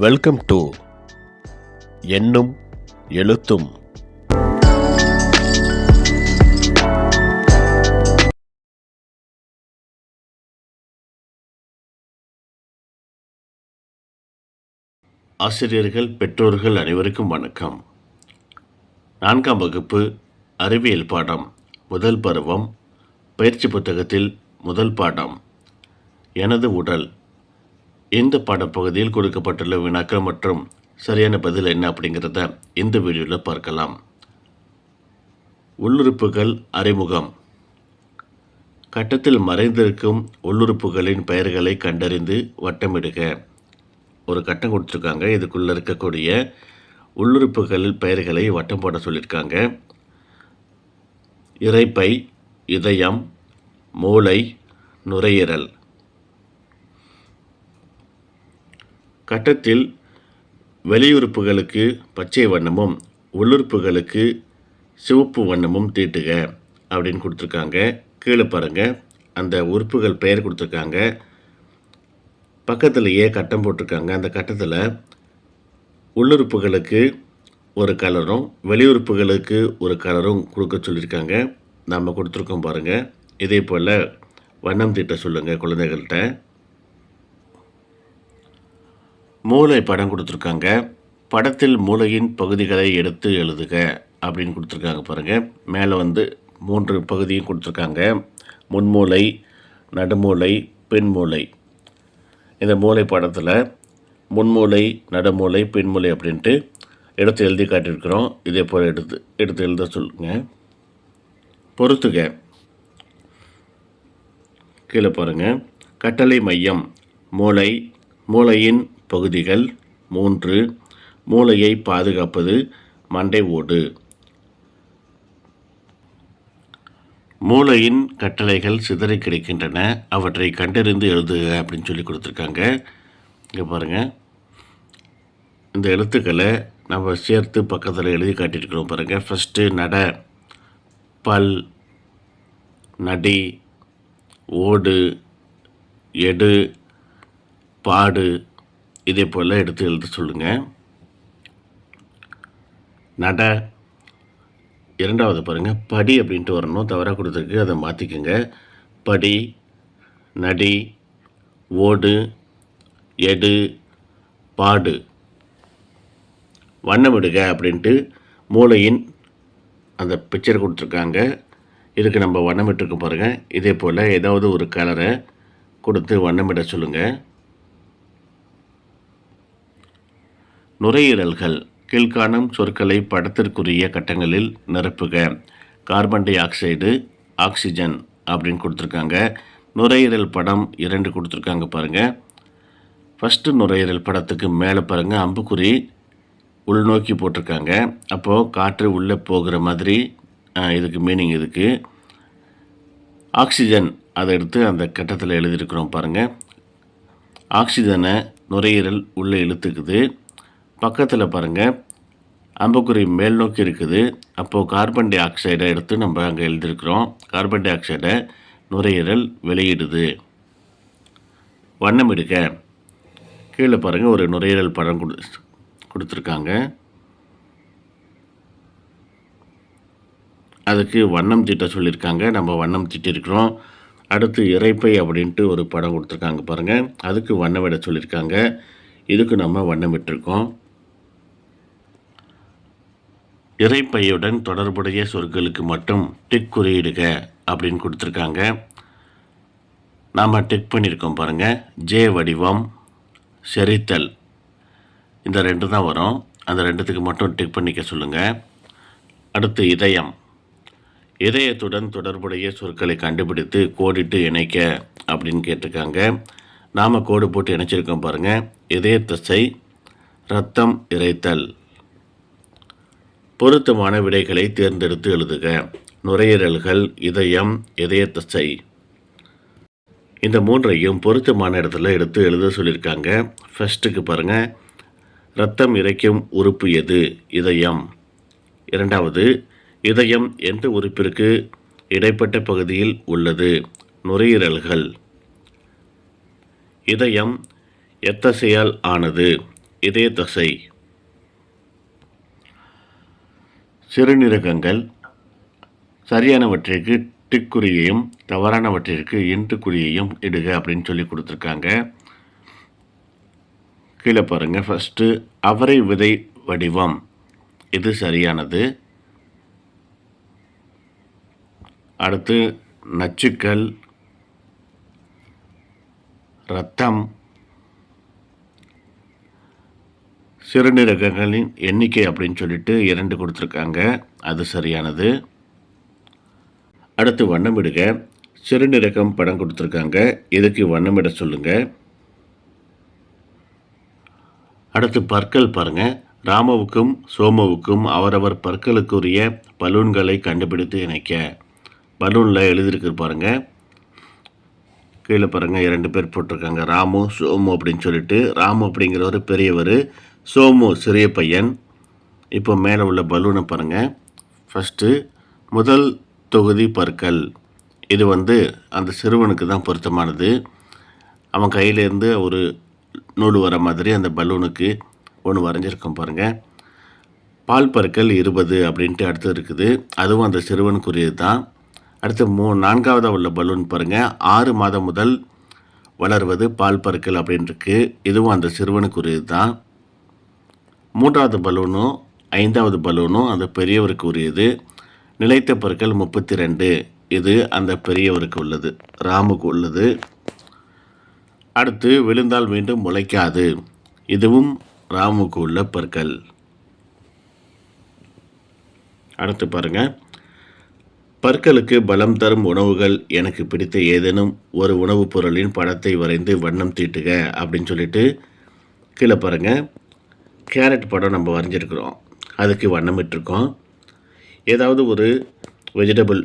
Welcome to எண்ணும் எழுத்தும். ஆசிரியர்கள், பெற்றோர்கள் அனைவருக்கும் வணக்கம். 4ஆம் வகுப்பு அறிவியல் பாடம் முதல் பருவம் பயிற்சி புத்தகத்தில் முதல் பாடம் எனது உடல். இந்த பாடப்பகுதியில் கொடுக்கப்பட்டுள்ள வினாக்கள் மற்றும் சரியான பதில் என்ன அப்படிங்கிறத இந்த வீடியோவில் பார்க்கலாம். உள்ளுறுப்புகள் அறிமுகம். கட்டத்தில் மறைந்திருக்கும் உள்ளுறுப்புகளின் பெயர்களை கண்டறிந்து வட்டமிடுக. ஒரு கட்டம் கொடுத்துருக்காங்க. இதுக்குள்ளே இருக்கக்கூடிய உள்ளுறுப்புகளின் பெயர்களை வட்டம் போட சொல்லியிருக்காங்க. இரைப்பை, இதயம், மூளை, நுரையீரல். கட்டத்தில் வெளியுறுப்புகளுக்கு பச்சை வண்ணமும் உள்ளுறுப்புகளுக்கு சிவப்பு வண்ணமும் தீட்டுக அப்படின்னு கொடுத்துருக்காங்க. கீழே பாருங்கள், அந்த உறுப்புகள் பெயர் கொடுத்துருக்காங்க. பக்கத்துலேயே கட்டம் போட்டிருக்காங்க. அந்த கட்டத்தில் உள்ளுறுப்புகளுக்கு ஒரு கலரும் வெளியுறுப்புகளுக்கு ஒரு கலரும் கொடுக்க சொல்லியிருக்காங்க. நாம் கொடுத்துருக்கோம் பாருங்கள். இதே போல் வண்ணம் தீட்ட சொல்லுங்கள் குழந்தைகள்கிட்ட. மூளை படம் கொடுத்துருக்காங்க. படத்தில் மூளையின் பகுதிகளை எடுத்து எழுதுக அப்படின்னு கொடுத்துருக்காங்க பாருங்கள். மேலே 3 பகுதியும் கொடுத்துருக்காங்க. முன்மூளை, நடுமூளை, பின்மூளை. இந்த மூளை படத்தில் முன்மூளை, நடுமூளை, பின்மூளை அப்படின்ட்டு எடுத்து எழுதி காட்டியிருக்கிறோம். இதே போல் எடுத்து எழுத சொல்லுங்கள். பொறுத்துக. கீழே பாருங்கள். கட்டளை மையம் மூளை, மூளையின் பகுதிகள் 3, மூளையை பாதுகாப்பது மண்டை ஓடு. மூளையின் கட்டளைகள் சிதறி கிடைக்கின்றன, அவற்றை கண்டறிந்து எழுதுக அப்படின்னு சொல்லி கொடுத்துருக்காங்க. இங்கே பாருங்கள், இந்த எழுத்துக்களை நம்ம சேர்த்து பக்கத்தில் எழுதி காட்டியிருக்கிறோம் பாருங்கள். ஃபஸ்ட்டு நட, பல், நடி, ஓடு, எடு, பாடு. இதே போல் எடுத்து எழுத சொல்லுங்கள். நட. இரண்டாவது பாருங்கள், படி அப்படின்ட்டு வரணும். தவறாக கொடுத்துருக்கு, அதை மாற்றிக்கோங்க. படி, நடி, ஓடு, எடு, பாடு. வண்ணமிடுக அப்படின்ட்டு மூளையின் அந்த பிக்சர் கொடுத்துருக்காங்க. இதுக்கு நம்ம வண்ணமிட்டுருக்க பாருங்கள். இதே போல் ஏதாவது ஒரு கலரை கொடுத்து வண்ணமிட சொல்லுங்கள். நுரையீரல்கள். கீழ்காணும் சொற்களை படத்திற்குரிய கட்டங்களில் நிரப்புக. கார்பன் டை ஆக்சைடு, ஆக்சிஜன் அப்படின்னு கொடுத்துருக்காங்க. நுரையீரல் படம் 2 கொடுத்துருக்காங்க பாருங்கள். ஃபஸ்ட்டு நுரையீரல் படத்துக்கு மேலே பாருங்கள், அம்புக்குறி உள்நோக்கி போட்டிருக்காங்க. அப்போது காற்று உள்ளே போகிற மாதிரி இதுக்கு மீனிங் இதுக்கு. ஆக்சிஜன் அதை எடுத்து அந்த கட்டத்தில் எழுதியிருக்கிறோம் பாருங்கள். ஆக்சிஜனை நுரையீரல் உள்ளே இழுத்துக்குது. பக்கத்தில் பாருங்கள், அம்புக்குறி மேல் நோக்கி இருக்குது. அப்போது கார்பன் டை ஆக்சைடை எடுத்து நம்ம அங்கே எழுதியிருக்கிறோம். கார்பன் டை ஆக்சைடை நுரையீரல் வெளியிடுது. வண்ணமிடுக. கீழே பாருங்கள், ஒரு நுரையீரல் படம் கொடுத்துருக்காங்க. அதுக்கு வண்ணம் தீட்ட சொல்லியிருக்காங்க. நம்ம வண்ணம் தீட்டிருக்கிறோம். அடுத்து இரைப்பை அப்படின்ட்டு ஒரு படம் கொடுத்துருக்காங்க பாருங்கள். அதுக்கு வண்ணமிட சொல்லியிருக்காங்க. இதுக்கு நம்ம வண்ணமிட்டிருக்கோம். இரைப்பையுடன் தொடர்புடைய சொற்களுக்கு மட்டும் டிக் குறியிடுக அப்படின்னு கொடுத்துருக்காங்க. நாம் டிக் பண்ணியிருக்கோம் பாருங்கள். ஜே வடிவம், செரித்தல், இந்த 2 தான் வரும். அந்த 2த்துக்கு மட்டும் டிக் பண்ணிக்க சொல்லுங்கள். அடுத்து இதயம். இதயத்துடன் தொடர்புடைய சொற்களை கண்டுபிடித்து கோடிட்டு இணைக்க அப்படின்னு கேட்டிருக்காங்க. நாம் கோடு போட்டு இணைச்சிருக்கோம் பாருங்கள். இதய தசை, இரத்தம், இறைத்தல். பொருத்தமான விடைகளை தேர்ந்தெடுத்து எழுதுக. நுரையீரல்கள், இதயம், இதய தசை. இந்த 3ஐயும் பொருத்தமான இடத்துல எடுத்து எழுத சொல்லியிருக்காங்க. ஃபஸ்ட்டுக்கு பாருங்கள், இரத்தம் இறைக்கும் உறுப்பு எது? இதயம். இரண்டாவது, இதயம் எந்த உறுப்பிற்கு இடைப்பட்ட பகுதியில் உள்ளது? நுரையீரல்கள். இதயம் எத்தசையால் ஆனது? இதய தசை. சிறுநீரகங்கள் சரியானவற்றிற்கு டிக் குறியையும் தவறானவற்றிற்கு இன்ட்டு குறியையும் இடுக அப்படின்னு சொல்லி கொடுத்துருக்காங்க. கீழே பாருங்கள். ஃபஸ்ட்டு அவரை விதை வடிவம், இது சரியானது. அடுத்து நச்சுக்கள், இரத்தம், சிறுநீரகங்களின் எண்ணிக்கை அப்படின்னு சொல்லிட்டு 2 கொடுத்துருக்காங்க, அது சரியானது. அடுத்து வண்ணமிடுக. சிறுநீரகம் படம் கொடுத்துருக்காங்க, இதுக்கு வண்ணமிட சொல்லுங்கள். அடுத்து பற்கள் பாருங்கள். ராமுவுக்கும் சோமுவுக்கும் அவரவர் பற்களுக்குரிய பலூன்களை கண்டுபிடித்து இணைக்க. பலூனில் எழுதியிருக்கு பாருங்கள். கீழே பாருங்கள், 2 பேர் போட்டிருக்காங்க, ராமு சோமு அப்படின்னு சொல்லிட்டு. ராமு அப்படிங்கிறவர் பெரியவர், சோமு சிறிய பையன். இப்போ மேலே உள்ள பலூனை பாருங்கள். ஃபஸ்ட்டு முதல் தொகுதி பற்கள், இது அந்த சிறுவனுக்கு தான் பொருத்தமானது. அவன் கையிலேருந்து ஒரு நூல் வர மாதிரி அந்த பலூனுக்கு ஒன்று வரைஞ்சிருக்கோம் பாருங்கள். பால் பற்கள் 20 அப்படின்ட்டு அடுத்து இருக்குது, அதுவும் அந்த சிறுவனுக்குரியது தான். அடுத்து 4ஆவதாக உள்ள பலூன் பாருங்கள். 6 மாதம் முதல் வளர்வது பால் பற்கள் அப்படின்ட்டுருக்கு, இதுவும் அந்த சிறுவனுக்குரியது தான். 3ஆவது பலூனும் 5ஆவது பலூனும் அந்த பெரியவருக்கு உரியது. நிலைத்த பற்கள் 32, இது அந்த பெரியவருக்கு உள்ளது, ராமுக்கு உள்ளது. அடுத்து விழுந்தால் மீண்டும் முளைக்காது, இதுவும் ராமுக்கு உள்ள பற்கள். அடுத்து பாருங்கள். பற்களுக்கு பலம் தரும் உணவுகள் எனக்கு பிடித்த ஏதேனும் ஒரு உணவுப் பொருளின் படத்தை வரைந்து வண்ணம் தீட்டுக அப்படின்னு சொல்லிட்டு கீழே பாருங்கள். கேரட் படம் நம்ம வரைஞ்சிருக்கிறோம், அதுக்கு வண்ணமிட்டிருக்கோம். ஏதாவது ஒரு வெஜிடபிள்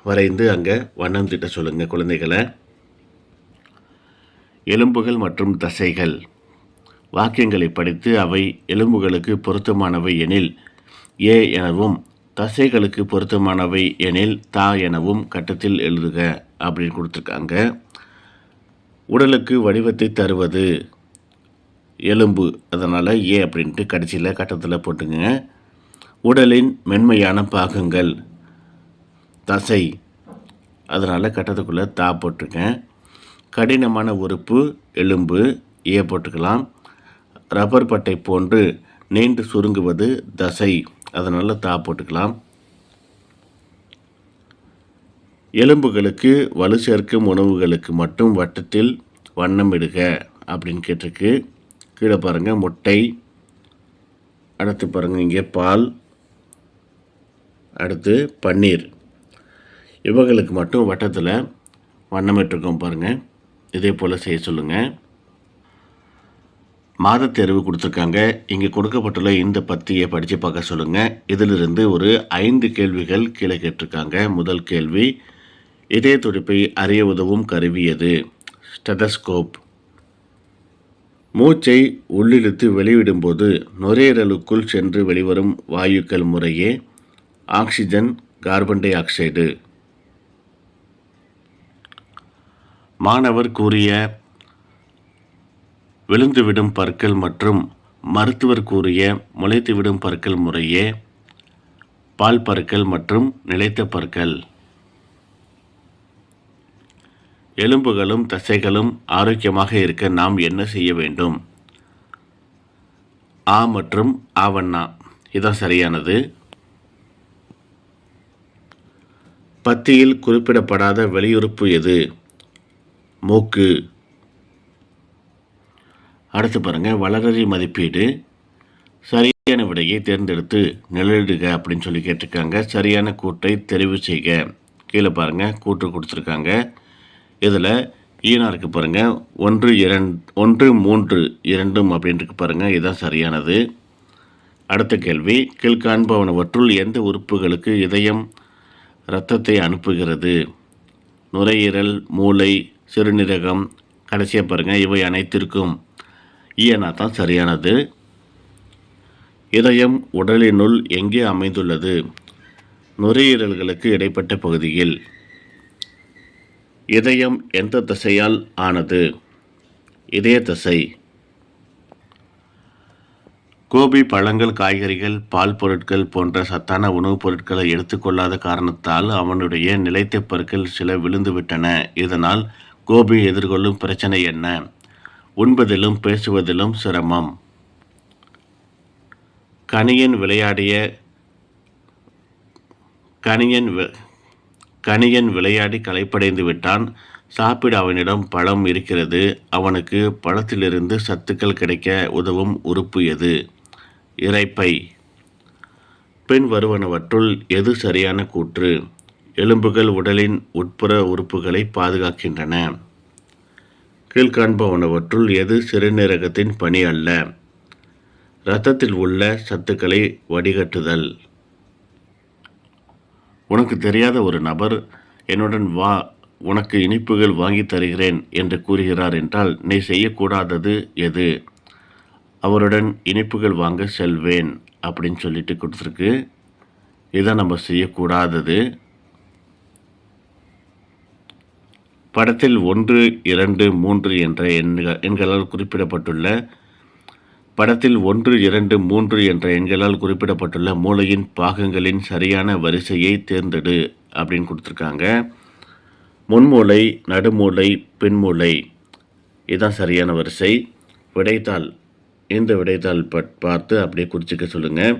வரைந்து அங்கே வண்ணம் தீட்ட சொல்லுங்கள் குழந்தைகளை. எலும்புகள் மற்றும் தசைகள். வாக்கியங்களை படித்து அவை எலும்புகளுக்கு பொருத்தமானவை எனில் ஏ எனவும், தசைகளுக்கு பொருத்தமானவை எனில் தா எனவும் கட்டத்தில் எழுதுக அப்படின்னு கொடுத்துருக்காங்க. உடலுக்கு வடிவத்தை தருவது எலும்பு, அதனால் ஏ அப்படின்ட்டு கடைசியில் கட்டத்தில் போட்டுங்க. உடலின் மென்மையான பாகங்கள் தசை, அதனால் கட்டத்துக்குள்ளே தா போட்டிருக்கேன். கடினமான உறுப்பு எலும்பு, ஏ போட்டுக்கலாம். ரப்பர் பட்டை போன்று நீண்டு சுருங்குவது தசை, அதனால் தா போட்டுக்கலாம். எலும்புகளுக்கு வலு சேர்க்கும் உணவுகளுக்கு மட்டும் வட்டத்தில் வண்ணம் இடுக அப்படின்னு கேட்டிருக்கு. கீழே பாருங்கள், முட்டை. அடுத்து பாருங்கள், இங்கே பால். அடுத்து பன்னீர். இவங்களுக்கு மட்டும் வட்டத்தில் வண்ணமிட்டிருக்கோம் பாருங்கள், இதே போல் செய்ய சொல்லுங்கள். மாத தேர்வு கொடுத்துருக்காங்க. இங்கே கொடுக்கப்பட்டுள்ள இந்த பத்தியை படித்து பார்க்க சொல்லுங்கள். இதிலிருந்து ஒரு 5 கேள்விகள் கீழே கேட்டிருக்காங்க. முதல் கேள்வி, இதய துடிப்பை அறிய உதவும் கருவி எது? ஸ்டெதஸ்கோப். மூச்சை உள்ளிழுத்து வெளிவிடும்போது நுரையீரலுக்குள் சென்று வெளிவரும் வாயுக்கள் முறையே ஆக்சிஜன், கார்பன் டை ஆக்சைடு. மாணவர் கூறிய விழுந்துவிடும் பற்கள் மற்றும் மருத்துவர் கூறிய முளைத்துவிடும் பற்கள் முறையே பால் பற்கள் மற்றும் நிலைத்த பற்கள். எலும்புகளும் தசைகளும் ஆரோக்கியமாக இருக்க நாம் என்ன செய்ய வேண்டும்? ஆ மற்றும் ஆவண்ணா, இதான் சரியானது. பத்தியில் குறிப்பிடப்படாத வெளியுறுப்பு எது? மூக்கு. அடுத்து பாருங்கள், வளரறி மதிப்பீடு. சரியான விடையை தேர்ந்தெடுத்து நிழலிடுக அப்படின்னு சொல்லி கேட்டிருக்காங்க. சரியான கூட்டை தெரிவு செய்க. கீழே பாருங்கள், கூட்டு கொடுத்துருக்காங்க. இதில் ஈனா இருக்குது பாருங்கள், 1, 2, 1, 3, 2 அப்படின்ட்டு பாருங்கள், இதுதான் சரியானது. அடுத்த கேள்வி, கீழ்காண்பவனவற்றுள் எந்த உறுப்புகளுக்கு இதயம் இரத்தத்தை அனுப்புகிறது? நுரையீரல், மூளை, சிறுநீரகம். கடைசியாக பாருங்கள், இவை அனைத்திற்கும் ஈனா தான் சரியானது. இதயம் உடலினுள் எங்கே அமைந்துள்ளது? நுரையீரல்களுக்கு இடைப்பட்ட பகுதியில். இதயம் எந்த தசையால் ஆனது? இதய தசை. கோபி பழங்கள், காய்கறிகள், பால் பொருட்கள் போன்ற சத்தான உணவுப் பொருட்களை எடுத்துக்கொள்ளாத காரணத்தால் அவனுடைய நிலைத்த பற்கள் சில விழுந்துவிட்டன. இதனால் கோபி எதிர்கொள்ளும் பிரச்சனை என்ன? உண்பதிலும் பேசுவதிலும் சிரமம். கணியன் விளையாடி களைப்படைந்து விட்டான். சாப்பிட அவனிடம் பழம் இருக்கிறது. அவனுக்கு பழத்திலிருந்து சத்துக்கள் கிடைக்க உதவும் உறுப்பு எது? இரைப்பை. பின் வருவனவற்றுள் எது சரியான கூற்று? எலும்புகள் உடலின் உட்புற உறுப்புகளை பாதுகாக்கின்றன. கீழ்காண்பவனவற்றுள் எது சிறுநீரகத்தின் பணி அல்ல? இரத்தத்தில் உள்ள சத்துக்களை வடிகட்டுதல். உனக்கு தெரியாத ஒரு நபர் என்னுடன் வா, உனக்கு இனிப்புகள் வாங்கி தருகிறேன் என்று கூறுகிறார் என்றால் நீ செய்யக்கூடாதது எது? அவருடன் இனிப்புகள் வாங்க செல்வேன் அப்படின்னு சொல்லிட்டு கொடுத்துருக்கு. இதான் நம்ம செய்யக்கூடாதது. படத்தில் 1, 2, 3 என்ற எண்களால் குறிப்பிடப்பட்டுள்ள மூளையின் பாகங்களின் சரியான வரிசையை தேர்ந்தெடு அப்படின்னு கொடுத்துருக்காங்க. முன்மூளை, நடுமூளை, பின்மூளை, இதுதான் சரியான வரிசை. விடைத்தாள், இந்த விடைத்தாள் பார்த்து அப்படியே குறிச்சிக்க சொல்லுங்கள்.